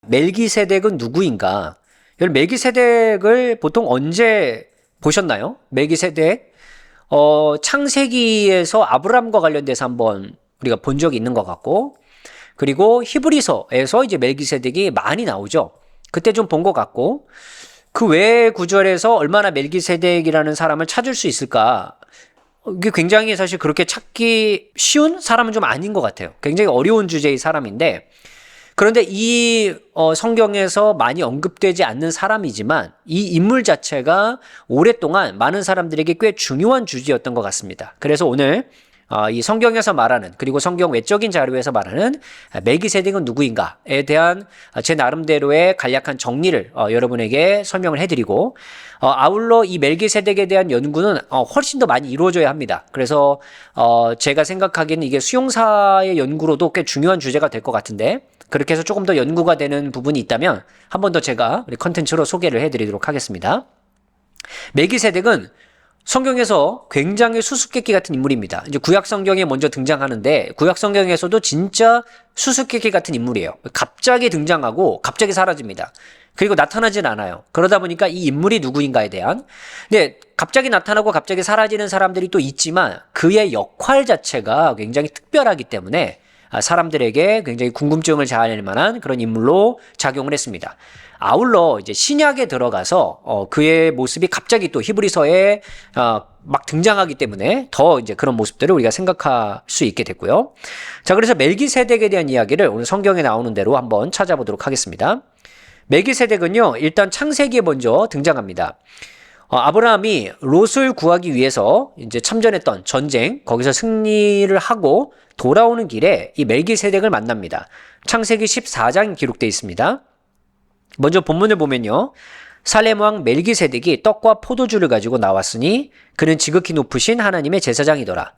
멜기세덱은 누구인가? 여러분, 멜기세덱을 보통 언제 보셨나요? 멜기세덱, 창세기에서 아브라함과 관련돼서 한번 우리가 본 적이 있는 것 같고, 그리고 히브리서에서 이제 멜기세덱이 많이 나오죠. 그때 좀 본 것 같고, 그 외의 구절에서 얼마나 멜기세덱이라는 사람을 찾을 수 있을까? 이게 굉장히 사실 그렇게 찾기 쉬운 사람은 좀 아닌 것 같아요. 굉장히 어려운 주제의 사람인데, 그런데 이 성경에서 많이 언급되지 않는 사람이지만 이 인물 자체가 오랫동안 많은 사람들에게 꽤 중요한 주제였던 것 같습니다. 그래서 오늘 이 성경에서 말하는, 그리고 성경 외적인 자료에서 말하는 멜기세덱은 누구인가에 대한 제 나름대로의 간략한 정리를 여러분에게 설명을 해드리고, 아울러 이 멜기세덱에 대한 연구는 훨씬 더 많이 이루어져야 합니다. 그래서 제가 생각하기에는 이게 수용사의 연구로도 꽤 중요한 주제가 될 것 같은데, 그렇게 해서 조금 더 연구가 되는 부분이 있다면 한 번 더 제가 우리 컨텐츠로 소개를 해드리도록 하겠습니다. 멜기세덱은 성경에서 굉장히 수수께끼 같은 인물입니다. 이제 구약 성경에 먼저 등장하는데, 구약 성경에서도 진짜 수수께끼 같은 인물이에요. 갑자기 등장하고 갑자기 사라집니다. 그리고 나타나진 않아요. 그러다 보니까 이 인물이 누구인가에 대한, 근데 갑자기 나타나고 갑자기 사라지는 사람들이 또 있지만 그의 역할 자체가 굉장히 특별하기 때문에 사람들에게 굉장히 궁금증을 자아낼 만한 그런 인물로 작용을 했습니다. 아울러 이제 신약에 들어가서 그의 모습이 갑자기 또 히브리서에 막 등장하기 때문에 더 이제 그런 모습들을 우리가 생각할 수 있게 됐고요. 자, 그래서 멜기세덱에 대한 이야기를 오늘 성경에 나오는 대로 한번 찾아보도록 하겠습니다. 멜기세덱은요, 일단 창세기에 먼저 등장합니다. 아브라함이 롯을 구하기 위해서 이제 참전했던 전쟁, 거기서 승리를 하고 돌아오는 길에 이 멜기세덱을 만납니다. 창세기 14장 기록되어 있습니다. 먼저 본문을 보면요, 살렘 왕 멜기세덱이 떡과 포도주를 가지고 나왔으니 그는 지극히 높으신 하나님의 제사장이더라.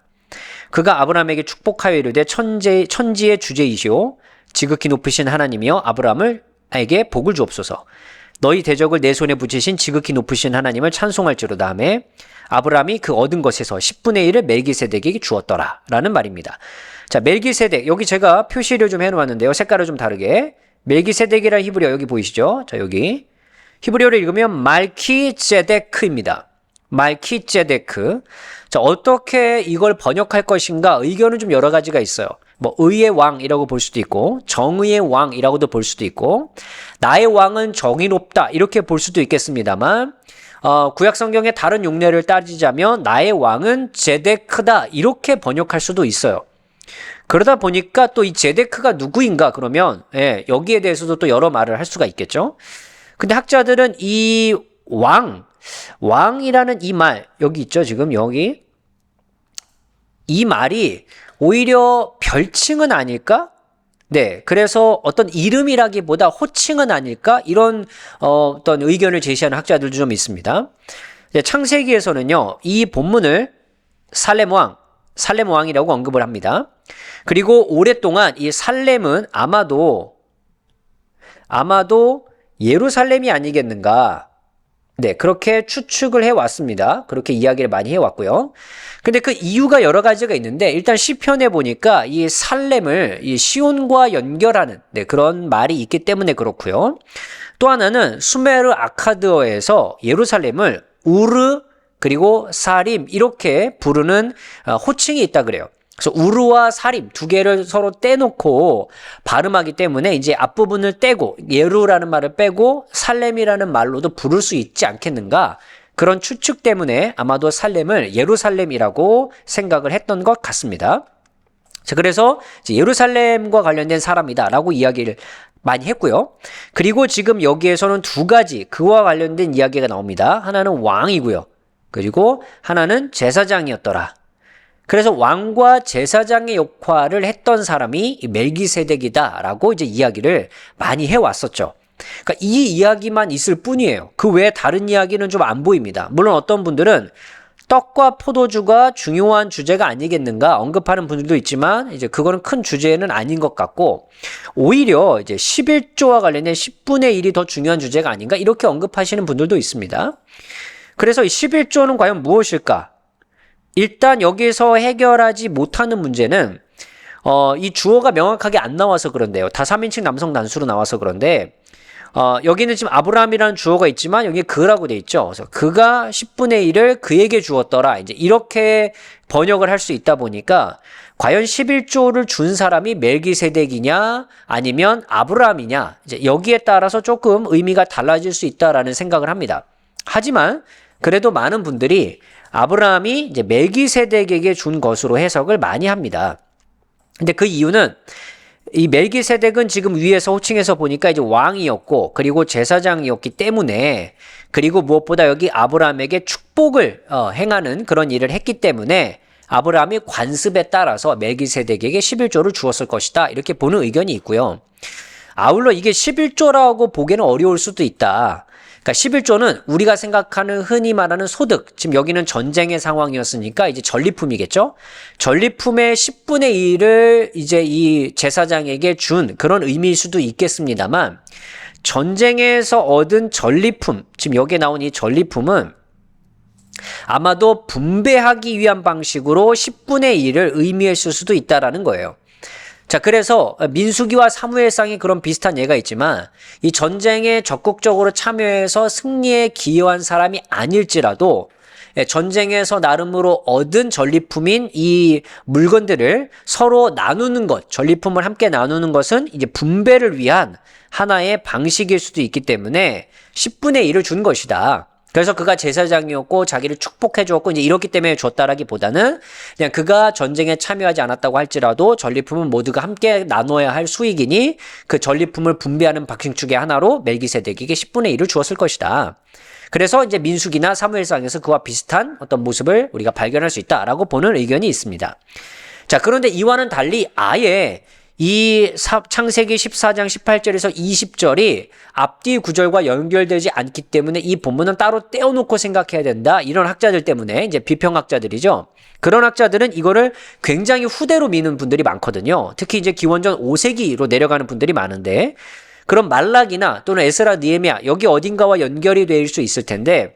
그가 아브라함에게 축복하여 이르되 천지의 주제이시오 지극히 높으신 하나님이여 아브라함에게 복을 주옵소서. 너희 대적을 내 손에 붙이신 지극히 높으신 하나님을 찬송할지로다 하매 아브라함이 그 얻은 것에서 10분의 1을 멜기세덱에게 주었더라 라는 말입니다. 자, 멜기세덱, 여기 제가 표시를 좀 해놓았는데요, 색깔을 좀 다르게. 멜기세덱이라는 히브리어 여기 보이시죠? 자, 여기 히브리어를 읽으면 말키제데크입니다. 말키제데크. 자, 어떻게 이걸 번역할 것인가 의견은 좀 여러 가지가 있어요. 뭐 의의 왕이라고 볼 수도 있고, 정의의 왕이라고도 볼 수도 있고, 나의 왕은 정의롭다 이렇게 볼 수도 있겠습니다만, 구약 성경의 다른 용례를 따지자면 나의 왕은 제데크다 이렇게 번역할 수도 있어요. 그러다 보니까 또 이 제데크가 누구인가, 그러면 여기에 대해서도 또 여러 말을 할 수가 있겠죠. 근데 학자들은 이 왕이라는 이 말, 여기 있죠, 지금 여기. 이 말이 오히려 별칭은 아닐까? 네, 그래서 어떤 이름이라기보다 호칭은 아닐까? 이런 어떤 의견을 제시하는 학자들도 좀 있습니다. 창세기에서는요, 이 본문을 살렘 왕이라고 언급을 합니다. 그리고 오랫동안 이 살렘은 아마도 예루살렘이 아니겠는가? 네, 그렇게 추측을 해왔습니다. 그렇게 이야기를 많이 해왔고요. 근데 그 이유가 여러 가지가 있는데, 일단 시편에 보니까 이 살렘을 이 시온과 연결하는 그런 말이 있기 때문에 그렇고요. 또 하나는 수메르 아카드어에서 예루살렘을 우르 그리고 사림 이렇게 부르는 호칭이 있다 그래요. 그래서 우르와 사림 두 개를 서로 떼놓고 발음하기 때문에 이제 앞부분을 떼고 예루라는 말을 빼고 살렘이라는 말로도 부를 수 있지 않겠는가, 그런 추측 때문에 아마도 살렘을 예루살렘이라고 생각을 했던 것 같습니다. 자, 그래서 이제 예루살렘과 관련된 사람이다라고 이야기를 많이 했고요. 그리고 지금 여기에서는 두 가지 그와 관련된 이야기가 나옵니다. 하나는 왕이고요. 그리고 하나는 제사장이었더라. 그래서 왕과 제사장의 역할을 했던 사람이 멜기세덱이다라고 이제 이야기를 많이 해왔었죠. 그러니까 이 이야기만 있을 뿐이에요. 그 외에 다른 이야기는 좀 안 보입니다. 물론 어떤 분들은 떡과 포도주가 중요한 주제가 아니겠는가 언급하는 분들도 있지만, 이제 그거는 큰 주제는 아닌 것 같고, 오히려 이제 11조와 관련된 10분의 1이 더 중요한 주제가 아닌가 이렇게 언급하시는 분들도 있습니다. 그래서 이 11조는 과연 무엇일까? 일단 여기서 해결하지 못하는 문제는 이 주어가 명확하게 안 나와서 그런데요. 다 3인칭 남성 단수로 나와서 그런데 여기는 지금 아브라함이라는 주어가 있지만 여기 그라고 돼 있죠. 그래서 그가 10분의 1을 그에게 주었더라. 이제 이렇게 번역을 할 수 있다 보니까 과연 11조를 준 사람이 멜기세덱이냐 아니면 아브라함이냐 이제 여기에 따라서 조금 의미가 달라질 수 있다라는 생각을 합니다. 하지만 그래도 많은 분들이 아브라함이 이제 멜기세덱에게 준 것으로 해석을 많이 합니다. 근데 그 이유는 이 멜기세덱은 지금 위에서 호칭해서 보니까 이제 왕이었고 그리고 제사장이었기 때문에 그리고 무엇보다 여기 아브라함에게 축복을 행하는 그런 일을 했기 때문에 아브라함이 관습에 따라서 멜기세덱에게 11조를 주었을 것이다. 이렇게 보는 의견이 있고요. 아울러 이게 11조라고 보기에는 어려울 수도 있다. 그러니까 11조는 우리가 생각하는 흔히 말하는 소득, 지금 여기는 전쟁의 상황이었으니까 이제 전리품이겠죠? 전리품의 10분의 1을 이제 이 제사장에게 준 그런 의미일 수도 있겠습니다만 전쟁에서 얻은 전리품, 지금 여기에 나온 이 전리품은 아마도 분배하기 위한 방식으로 10분의 1을 의미했을 수도 있다라는 거예요. 자, 그래서 민수기와 사무엘상에 그런 비슷한 예가 있지만 이 전쟁에 적극적으로 참여해서 승리에 기여한 사람이 아닐지라도 전쟁에서 나름으로 얻은 전리품인 이 물건들을 서로 나누는 것, 전리품을 함께 나누는 것은 이제 분배를 위한 하나의 방식일 수도 있기 때문에 10분의 1을 준 것이다. 그래서 그가 제사장이었고 자기를 축복해 주었고 이제 이렇기 때문에 줬다라기보다는 그냥 그가 전쟁에 참여하지 않았다고 할지라도 전리품은 모두가 함께 나눠야 할 수익이니 그 전리품을 분배하는 방식 중에 하나로 멜기세덱에게 10분의 1을 주었을 것이다. 그래서 이제 민수기나 사무엘상에서 그와 비슷한 어떤 모습을 우리가 발견할 수 있다라고 보는 의견이 있습니다. 자, 그런데 이와는 달리 아예 이 창세기 14장 18절에서 20절이 앞뒤 구절과 연결되지 않기 때문에 이 본문은 따로 떼어놓고 생각해야 된다. 이런 학자들 때문에 이제 비평학자들이죠. 그런 학자들은 이거를 굉장히 후대로 미는 분들이 많거든요. 특히 이제 기원전 5세기로 내려가는 분들이 많은데 그런 말라기나 또는 에스라 느헤미야 여기 어딘가와 연결이 될 수 있을 텐데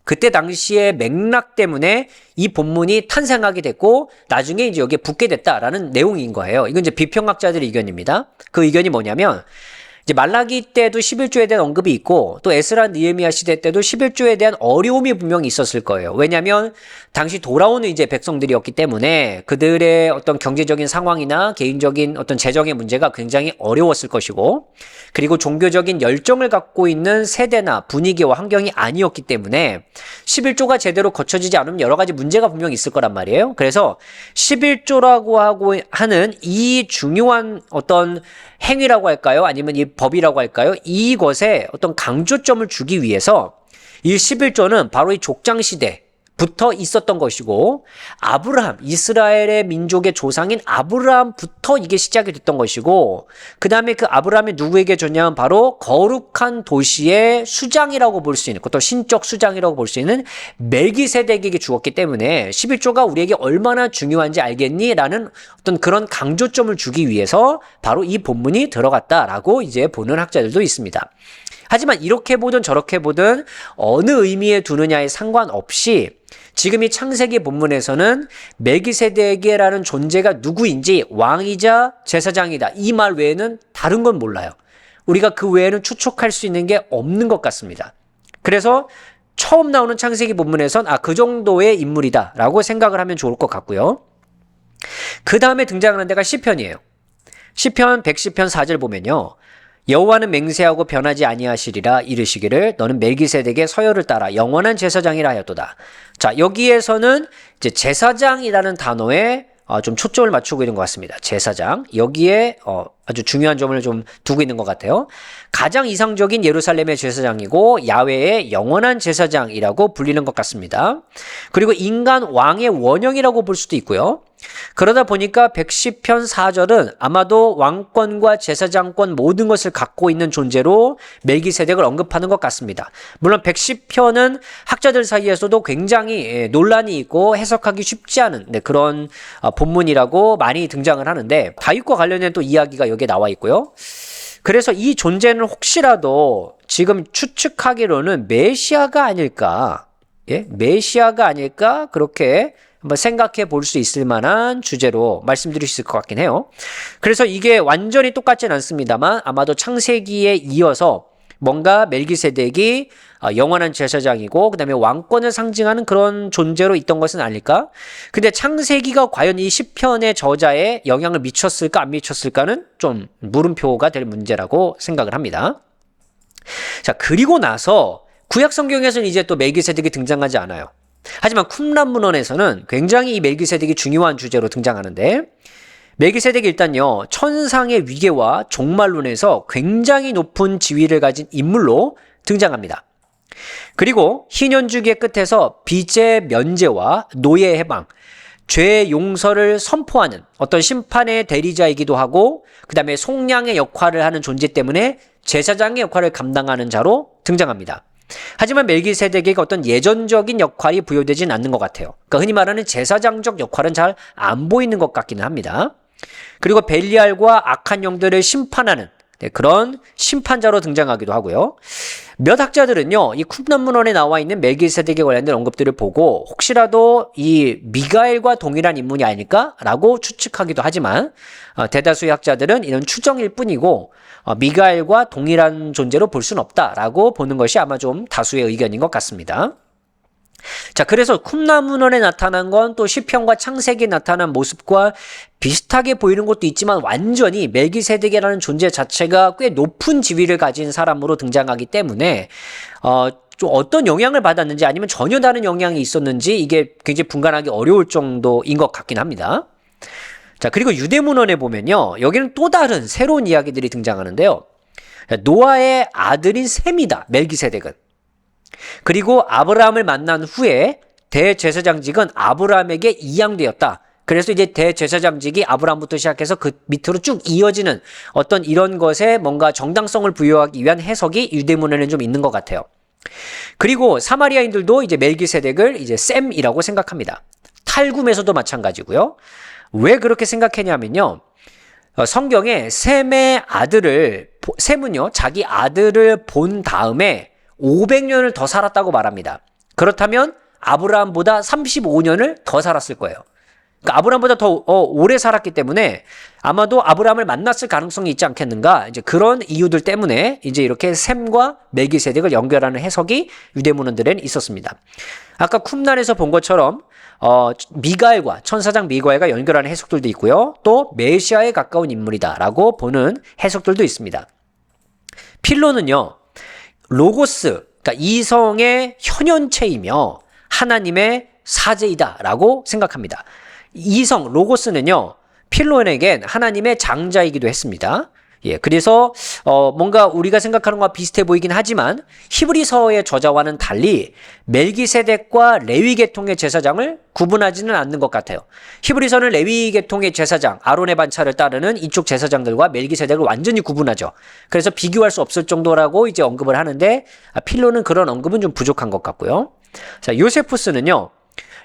그때 당시의 맥락 때문에 이 본문이 탄생하게 됐고 나중에 이제 여기에 붙게 됐다라는 내용인 거예요. 이건 이제 비평학자들의 의견입니다. 그 의견이 뭐냐면 이제 말라기 때도 11조에 대한 언급이 있고 또 에스라 느헤미야 시대 때도 11조에 대한 어려움이 분명히 있었을 거예요. 왜냐하면 당시 돌아오는 이제 백성들이었기 때문에 그들의 어떤 경제적인 상황이나 개인적인 어떤 재정의 문제가 굉장히 어려웠을 것이고 그리고 종교적인 열정을 갖고 있는 세대나 분위기와 환경이 아니었기 때문에 11조가 제대로 거쳐지지 않으면 여러 가지 문제가 분명히 있을 거란 말이에요. 그래서 11조라고 하는 이 중요한 어떤 행위라고 할까요? 아니면 이 법이라고 할까요? 이것에 어떤 강조점을 주기 위해서 이 11조는 바로 이 족장 시대부터 있었던 것이고 아브라함, 이스라엘의 민족의 조상인 아브라함부터 이게 시작이 됐던 것이고 그 다음에 그 아브라함이 누구에게 줬냐면 바로 거룩한 도시의 수장이라고 볼 수 있는 또 신적 수장이라고 볼 수 있는 멜기세덱에게 주었기 때문에 11조가 우리에게 얼마나 중요한지 알겠니? 라는 어떤 그런 강조점을 주기 위해서 바로 이 본문이 들어갔다라고 이제 보는 학자들도 있습니다. 하지만 이렇게 보든 저렇게 보든 어느 의미에 두느냐에 상관없이 지금 이 창세기 본문에서는 멜기세덱이라는 존재가 누구인지 왕이자 제사장이다. 이 말 외에는 다른 건 몰라요. 우리가 그 외에는 추측할 수 있는 게 없는 것 같습니다. 그래서 처음 나오는 창세기 본문에선 그 정도의 인물이다 라고 생각을 하면 좋을 것 같고요. 그 다음에 등장하는 데가 시편이에요. 시편 110편 4절 보면요. 여호와는 맹세하고 변하지 아니하시리라 이르시기를 너는 멜기세덱의 서열을 따라 영원한 제사장이라 하였도다. 자, 여기에서는 이제 제사장이라는 단어에 좀 초점을 맞추고 있는 것 같습니다. 제사장. 여기에 아주 중요한 점을 좀 두고 있는 것 같아요. 가장 이상적인 예루살렘의 제사장이고 야훼의 영원한 제사장이라고 불리는 것 같습니다. 그리고 인간 왕의 원형이라고 볼 수도 있고요. 그러다 보니까 110편 4절은 아마도 왕권과 제사장권 모든 것을 갖고 있는 존재로 멜기세덱을 언급하는 것 같습니다. 물론 110편은 학자들 사이에서도 굉장히 논란이 있고 해석하기 쉽지 않은 그런 본문이라고 많이 등장을 하는데 다윗과 관련된 또 이야기가 여기에 나와 있고요. 그래서 이 존재는 혹시라도 지금 추측하기로는 메시아가 아닐까, 예? 메시아가 아닐까 그렇게 한번 생각해 볼 수 있을 만한 주제로 말씀드릴 수 있을 것 같긴 해요. 그래서 이게 완전히 똑같진 않습니다만 아마도 창세기에 이어서 뭔가 멜기세덱이 영원한 제사장이고 그 다음에 왕권을 상징하는 그런 존재로 있던 것은 아닐까? 근데 창세기가 과연 이 시편의 저자에 영향을 미쳤을까 안 미쳤을까는 좀 물음표가 될 문제라고 생각을 합니다. 자, 그리고 나서 구약 성경에서는 이제 또 멜기세덱이 등장하지 않아요. 하지만 쿰란 문헌에서는 굉장히 이 멜기세덱이 중요한 주제로 등장하는데, 멜기세덱이 일단요 천상의 위계와 종말론에서 굉장히 높은 지위를 가진 인물로 등장합니다. 그리고 희년주기의 끝에서 빚의 면제와 노예 해방, 죄 용서를 선포하는 어떤 심판의 대리자이기도 하고 그 다음에 속량의 역할을 하는 존재 때문에 제사장의 역할을 감당하는 자로 등장합니다. 하지만 멜기세덱에게 어떤 예전적인 역할이 부여되진 않는 것 같아요. 그러니까 흔히 말하는 제사장적 역할은 잘 안 보이는 것 같기는 합니다. 그리고 벨리알과 악한 영들을 심판하는 그런 심판자로 등장하기도 하고요. 몇 학자들은요, 이 쿰란 문헌에 나와 있는 멜기세덱에 관련된 언급들을 보고 혹시라도 이 미가엘과 동일한 인물이 아닐까라고 추측하기도 하지만 대다수의 학자들은 이런 추정일 뿐이고 미가엘과 동일한 존재로 볼 수는 없다라고 보는 것이 아마 좀 다수의 의견인 것 같습니다. 자, 그래서 쿰란 문헌에 나타난 건 또 시편과 창세기에 나타난 모습과 비슷하게 보이는 것도 있지만 완전히 멜기세덱이라는 존재 자체가 꽤 높은 지위를 가진 사람으로 등장하기 때문에 좀 어떤 영향을 받았는지 아니면 전혀 다른 영향이 있었는지 이게 굉장히 분간하기 어려울 정도인 것 같긴 합니다. 자, 그리고 유대 문헌에 보면요, 여기는 또 다른 새로운 이야기들이 등장하는데요. 노아의 아들인 셈이다, 멜기세덱은. 그리고 아브라함을 만난 후에 대제사장직은 아브라함에게 이양되었다. 그래서 이제 대제사장직이 아브라함부터 시작해서 그 밑으로 쭉 이어지는 어떤 이런 것에 뭔가 정당성을 부여하기 위한 해석이 유대문헌에는 좀 있는 것 같아요. 그리고 사마리아인들도 이제 멜기세덱을 이제 셈이라고 생각합니다. 탈굼에서도 마찬가지고요. 왜 그렇게 생각했냐면요, 성경에 셈의 아들을, 셈은요 자기 아들을 본 다음에 500년을 더 살았다고 말합니다. 그렇다면 아브라함보다 35년을 더 살았을 거예요. 그러니까 아브라함보다 더 오래 살았기 때문에 아마도 아브라함을 만났을 가능성이 있지 않겠는가, 이제 그런 이유들 때문에 이제 이렇게 셈과 멜기세덱을 연결하는 해석이 유대문헌들에는 있었습니다. 아까 쿰란에서 본 것처럼 미가엘과 천사장 미가엘과 연결하는 해석들도 있고요. 또 메시아에 가까운 인물이다라고 보는 해석들도 있습니다. 필로는요, 로고스, 그러니까 이성의 현현체이며 하나님의 사제이다라고 생각합니다. 이성, 로고스는요, 필로에겐 하나님의 장자이기도 했습니다. 예, 그래서 뭔가 우리가 생각하는 것과 비슷해 보이긴 하지만 히브리서의 저자와는 달리 멜기세덱과 레위 계통의 제사장을 구분하지는 않는 것 같아요. 히브리서는 레위 계통의 제사장, 아론의 반차를 따르는 이쪽 제사장들과 멜기세덱을 완전히 구분하죠. 그래서 비교할 수 없을 정도라고 이제 언급을 하는데 필로는 그런 언급은 좀 부족한 것 같고요. 자, 요세푸스는요,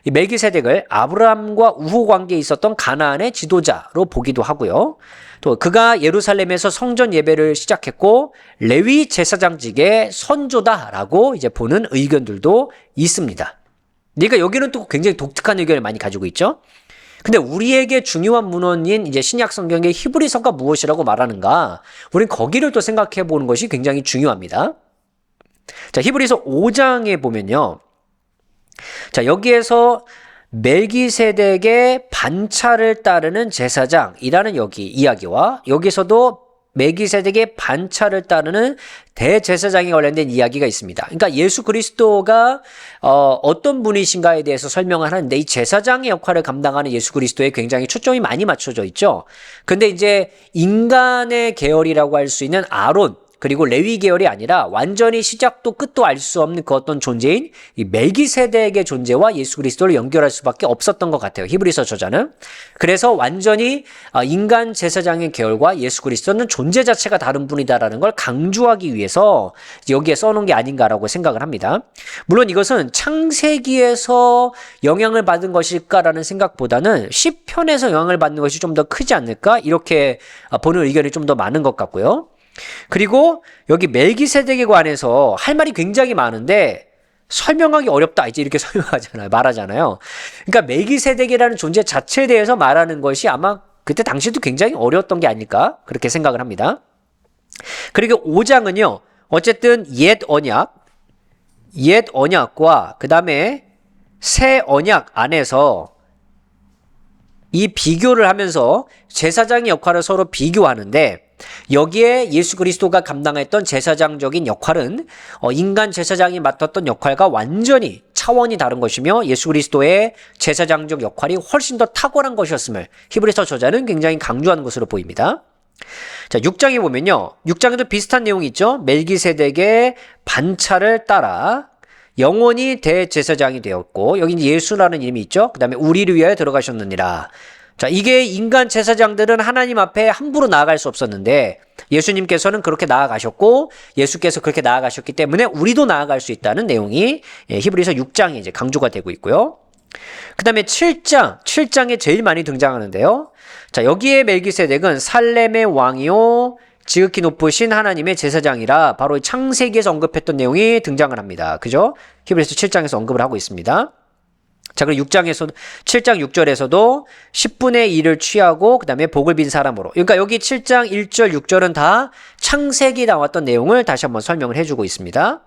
이 멜기세덱을 아브라함과 우호 관계에 있었던 가나안의 지도자로 보기도 하고요. 또 그가 예루살렘에서 성전 예배를 시작했고 레위 제사장직의 선조다라고 이제 보는 의견들도 있습니다. 그러니까 여기는 또 굉장히 독특한 의견을 많이 가지고 있죠. 근데 우리에게 중요한 문헌인 이제 신약 성경의 히브리서가 무엇이라고 말하는가? 우린 거기를 또 생각해 보는 것이 굉장히 중요합니다. 자, 히브리서 5장에 보면요. 자, 여기에서 멜기세덱의 반차를 따르는 제사장이라는 여기 이야기와 여기서도 멜기세덱의 반차를 따르는 대제사장에 관련된 이야기가 있습니다. 그러니까 예수 그리스도가 어떤 분이신가에 대해서 설명을 하는데 이 제사장의 역할을 감당하는 예수 그리스도에 굉장히 초점이 많이 맞춰져 있죠. 근데 이제 인간의 계열이라고 할 수 있는 아론, 그리고 레위 계열이 아니라 완전히 시작도 끝도 알 수 없는 그 어떤 존재인 이 멜기세덱의 존재와 예수 그리스도를 연결할 수밖에 없었던 것 같아요. 히브리서 저자는. 그래서 완전히 인간 제사장의 계열과 예수 그리스도는 존재 자체가 다른 분이다라는 걸 강조하기 위해서 여기에 써놓은 게 아닌가라고 생각을 합니다. 물론 이것은 창세기에서 영향을 받은 것일까라는 생각보다는 시편에서 영향을 받는 것이 좀 더 크지 않을까, 이렇게 보는 의견이 좀 더 많은 것 같고요. 그리고 여기 멜기세덱에 관해서 할 말이 굉장히 많은데 설명하기 어렵다. 이제 이렇게 설명하잖아요. 말하잖아요. 그러니까 멜기세덱이라는 존재 자체에 대해서 말하는 것이 아마 그때 당시도 굉장히 어려웠던 게 아닐까 그렇게 생각을 합니다. 그리고 5장은요. 어쨌든 옛 언약과 그 다음에 새 언약 안에서 이 비교를 하면서 제사장의 역할을 서로 비교하는데 여기에 예수 그리스도가 감당했던 제사장적인 역할은 인간 제사장이 맡았던 역할과 완전히 차원이 다른 것이며 예수 그리스도의 제사장적 역할이 훨씬 더 탁월한 것이었음을 히브리서 저자는 굉장히 강조하는 것으로 보입니다. 자, 6장에 보면요. 6장에도 비슷한 내용이 있죠. 멜기세덱의 반차를 따라 영원히 대제사장이 되었고 여기 예수라는 이름이 있죠. 그 다음에 우리를 위하여 들어가셨느니라. 자, 이게 인간 제사장들은 하나님 앞에 함부로 나아갈 수 없었는데 예수님께서는 그렇게 나아가셨고 예수께서 그렇게 나아가셨기 때문에 우리도 나아갈 수 있다는 내용이 히브리서 6장에 이제 강조가 되고 있고요. 그 다음에 7장에 제일 많이 등장하는데요. 자, 여기에 멜기세덱은 살렘의 왕이요 지극히 높으신 하나님의 제사장이라 바로 창세기에서 언급했던 내용이 등장을 합니다. 그죠? 히브리서 7장에서 언급을 하고 있습니다. 자, 그리고 6장에서도 7장 6절에서도 10분의 1을 취하고 그 다음에 복을 빈 사람으로. 그러니까 여기 7장 1절 6절은 다 창세기 나왔던 내용을 다시 한번 설명을 해주고 있습니다.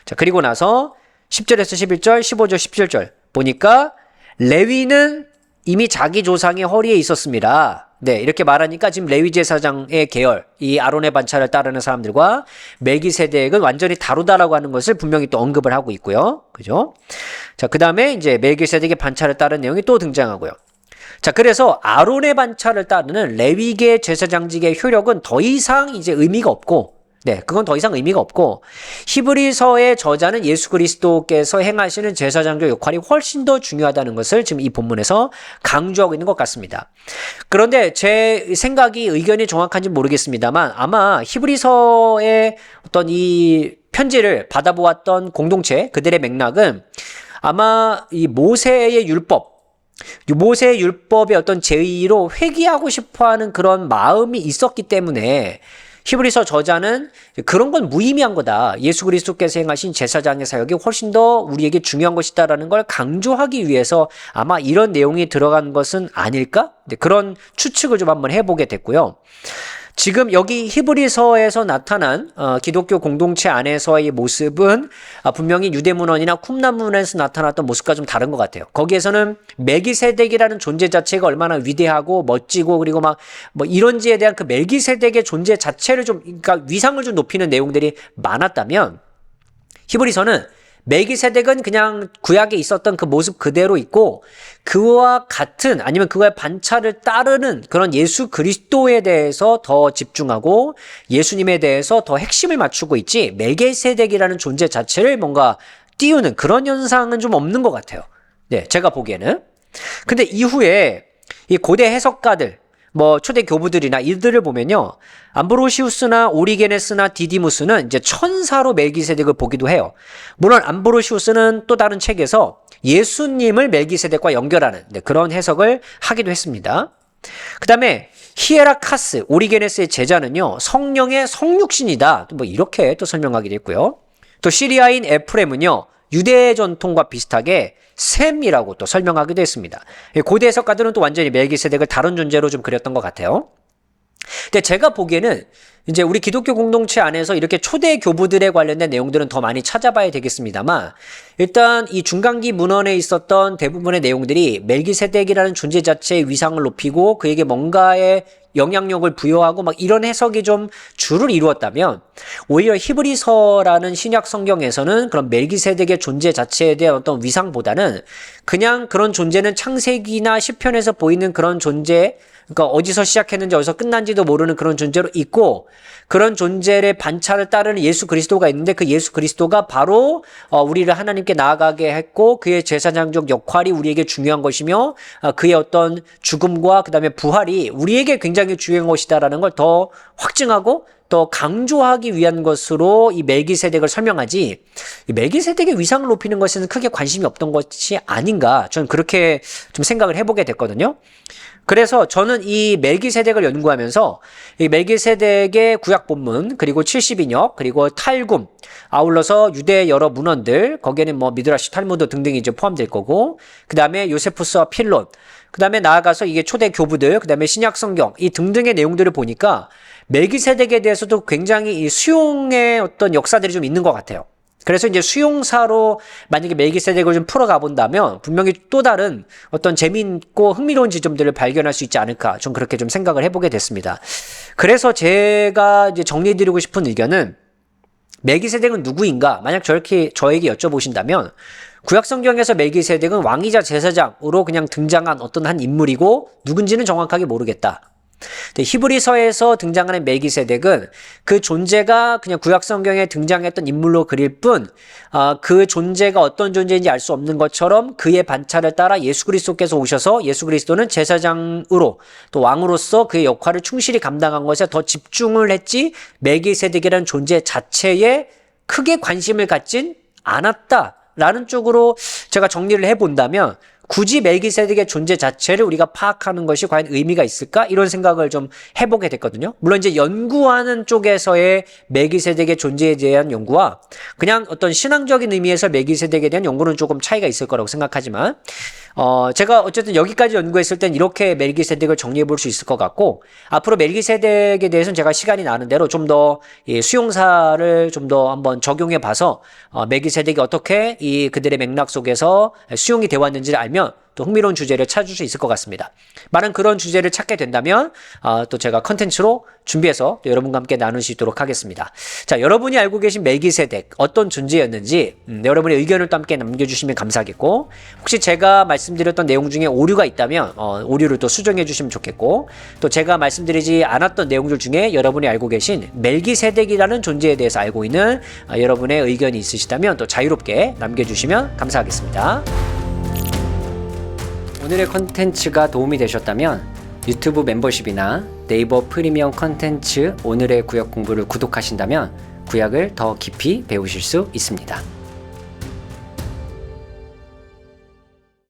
자, 그리고 나서 10절에서 11절 15절 17절 보니까 레위는 이미 자기 조상의 허리에 있었습니다. 네, 이렇게 말하니까 지금 레위 제사장의 계열, 이 아론의 반차를 따르는 사람들과 멜기세덱은 완전히 다르다라고 하는 것을 분명히 또 언급을 하고 있고요. 그죠? 자, 그 다음에 이제 멜기세덱의 반차를 따르는 내용이 또 등장하고요. 자, 그래서 아론의 반차를 따르는 레위계 제사장직의 효력은 더 이상 이제 의미가 없고, 네, 그건 더 이상 의미가 없고 히브리서의 저자는 예수 그리스도께서 행하시는 제사장적 역할이 훨씬 더 중요하다는 것을 지금 이 본문에서 강조하고 있는 것 같습니다. 그런데 제 생각이 의견이 정확한지 모르겠습니다만 아마 히브리서의 어떤 이 편지를 받아보았던 공동체 그들의 맥락은 아마 이 모세의 율법의 어떤 제의로 회귀하고 싶어하는 그런 마음이 있었기 때문에 히브리서 저자는 그런 건 무의미한 거다. 예수 그리스도께서 행하신 제사장의 사역이 훨씬 더 우리에게 중요한 것이다라는 걸 강조하기 위해서 아마 이런 내용이 들어간 것은 아닐까? 그런 추측을 좀 한번 해보게 됐고요. 지금 여기 히브리서에서 나타난 기독교 공동체 안에서의 모습은 분명히 유대문헌이나 쿰란문헌에서 나타났던 모습과 좀 다른 것 같아요. 거기에서는 멜기세덱이라는 존재 자체가 얼마나 위대하고 멋지고 그리고 막 뭐 이런지에 대한 그 멜기세덱의 존재 자체를 좀 그러니까 위상을 좀 높이는 내용들이 많았다면 히브리서는 멜기세덱은 그냥 구약에 있었던 그 모습 그대로 있고 그와 같은 아니면 그와의 반차를 따르는 그런 예수 그리스도에 대해서 더 집중하고 예수님에 대해서 더 핵심을 맞추고 있지 멜기세덱이라는 존재 자체를 뭔가 띄우는 그런 현상은 좀 없는 것 같아요. 네, 제가 보기에는. 근데 이후에 이 고대 해석가들 뭐 초대 교부들이나 이들을 보면요. 암브로시우스나 오리게네스나 디디무스는 이제 천사로 멜기세덱을 보기도 해요. 물론 암브로시우스는 또 다른 책에서 예수님을 멜기세덱과 연결하는 그런 해석을 하기도 했습니다. 그 다음에 히에라카스, 오리게네스의 제자는요. 성령의 성육신이다. 뭐 이렇게 또 설명하기도 했고요. 또 시리아인 에프렘은요. 유대 전통과 비슷하게 셈이라고 또 설명하기도 했습니다. 고대 해석가들은 또 완전히 멜기세덱을 다른 존재로 좀 그렸던 것 같아요. 근데 제가 보기에는 이제 우리 기독교 공동체 안에서 이렇게 초대 교부들에 관련된 내용들은 더 많이 찾아봐야 되겠습니다만 일단 이 중간기 문헌에 있었던 대부분의 내용들이 멜기세덱이라는 존재 자체의 위상을 높이고 그에게 뭔가의 영향력을 부여하고 막 이런 해석이 좀 주를 이루었다면 오히려 히브리서라는 신약 성경에서는 그런 멜기세덱의 존재 자체에 대한 어떤 위상보다는 그냥 그런 존재는 창세기나 시편에서 보이는 그런 존재 그러니까 어디서 시작했는지 어디서 끝난지도 모르는 그런 존재로 있고 그런 존재의 반차를 따르는 예수 그리스도가 있는데 그 예수 그리스도가 바로 우리를 하나님께 나아가게 했고 그의 제사장적 역할이 우리에게 중요한 것이며 그의 어떤 죽음과 그 다음에 부활이 우리에게 굉장히 중요한 것이다라는 걸 더 확증하고 더 강조하기 위한 것으로 이 멜기세덱을 설명하지 이 멜기세덱의 위상을 높이는 것에는 크게 관심이 없던 것이 아닌가 저는 그렇게 좀 생각을 해보게 됐거든요. 그래서 저는 이 멜기세덱을 연구하면서 이 멜기세덱의 구약 본문, 그리고 70인역, 그리고 탈굼, 아울러서 유대의 여러 문헌들, 거기에는 뭐 미드라시, 탈무드 등등이 이제 포함될 거고, 그 다음에 요세푸스와 필론, 그 다음에 나아가서 이게 초대 교부들, 그 다음에 신약 성경, 이 등등의 내용들을 보니까 멜기세덱에 대해서도 굉장히 이 수용의 어떤 역사들이 좀 있는 것 같아요. 그래서 이제 수용사로 만약에 멜기세덱을 좀 풀어가 본다면 분명히 또 다른 어떤 재미있고 흥미로운 지점들을 발견할 수 있지 않을까, 좀 그렇게 좀 생각을 해보게 됐습니다. 그래서 제가 이제 정리해드리고 싶은 의견은, 멜기세덱은 누구인가? 만약 저에게 여쭤보신다면 구약성경에서 멜기세덱은 왕이자 제사장으로 그냥 등장한 어떤 한 인물이고 누군지는 정확하게 모르겠다. 히브리서에서 등장하는 멜기세덱은 그 존재가 그냥 구약성경에 등장했던 인물로 그릴 뿐, 그 존재가 어떤 존재인지 알 수 없는 것처럼 그의 반차를 따라 예수 그리스도께서 오셔서 예수 그리스도는 제사장으로 또 왕으로서 그의 역할을 충실히 감당한 것에 더 집중을 했지, 멜기세덱이라는 존재 자체에 크게 관심을 갖진 않았다라는 쪽으로 제가 정리를 해본다면, 굳이 멜기세덱의 존재 자체를 우리가 파악하는 것이 과연 의미가 있을까? 이런 생각을 좀 해보게 됐거든요. 물론 이제 연구하는 쪽에서의 멜기세덱의 존재에 대한 연구와 그냥 어떤 신앙적인 의미에서 멜기세덱에 대한 연구는 조금 차이가 있을 거라고 생각하지만, 제가 어쨌든 여기까지 연구했을 땐 이렇게 멜기세덱을 정리해 볼 수 있을 것 같고, 앞으로 멜기세덱에 대해서는 제가 시간이 나는 대로 좀 더 수용사를 좀 더 한번 적용해 봐서 멜기세덱이 어떻게 이 그들의 맥락 속에서 수용이 되어 왔는지를 알면 또 흥미로운 주제를 찾을 수 있을 것 같습니다. 많은 그런 주제를 찾게 된다면 또 제가 컨텐츠로 준비해서 또 여러분과 함께 나눌 수 있도록 하겠습니다. 자, 여러분이 알고 계신 멜기세덱 어떤 존재였는지 여러분의 의견을 또 함께 남겨주시면 감사하겠고, 혹시 제가 말씀드렸던 내용 중에 오류가 있다면 오류를 또 수정해 주시면 좋겠고, 또 제가 말씀드리지 않았던 내용들 중에 여러분이 알고 계신 멜기세덱이라는 존재에 대해서 알고 있는 여러분의 의견이 있으시다면 또 자유롭게 남겨주시면 감사하겠습니다. 오늘의 컨텐츠가 도움이 되셨다면 유튜브 멤버십이나 네이버 프리미엄 컨텐츠 오늘의 구약 공부를 구독하신다면 구약을 더 깊이 배우실 수 있습니다.